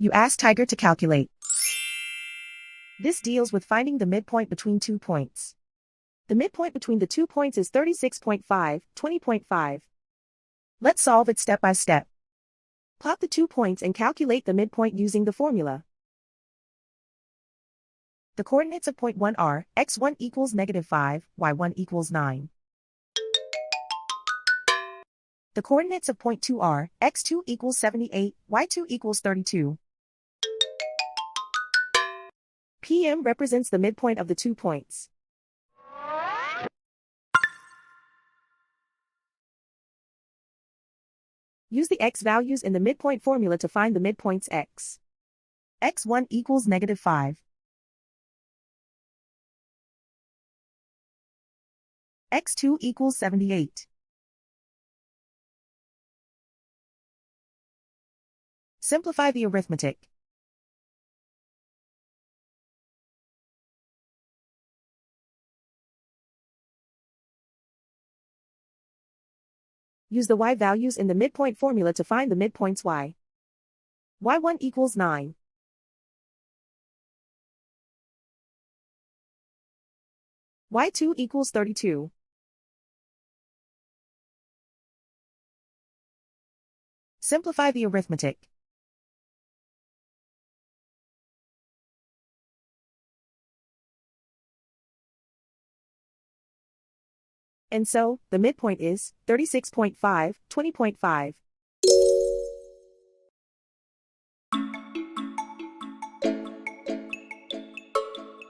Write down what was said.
You ask Tiger to calculate. This deals with finding the midpoint between 2 points. The midpoint between the 2 points is 36.5, 20.5. Let's solve it step by step. Plot the 2 points and calculate the midpoint using the formula. The coordinates of point 1 are, x1 equals -5, y1 equals 9. The coordinates of point 2 are, x2 equals 78, y2 equals 32. PM represents the midpoint of the 2 points. Use the x values in the midpoint formula to find the midpoints x. x1 equals -5. x2 equals 78. Simplify the arithmetic. Use the y values in the midpoint formula to find the midpoints y. y1 equals 9. y2 equals 32. Simplify the arithmetic. And so, the midpoint is 36.5, 20.5.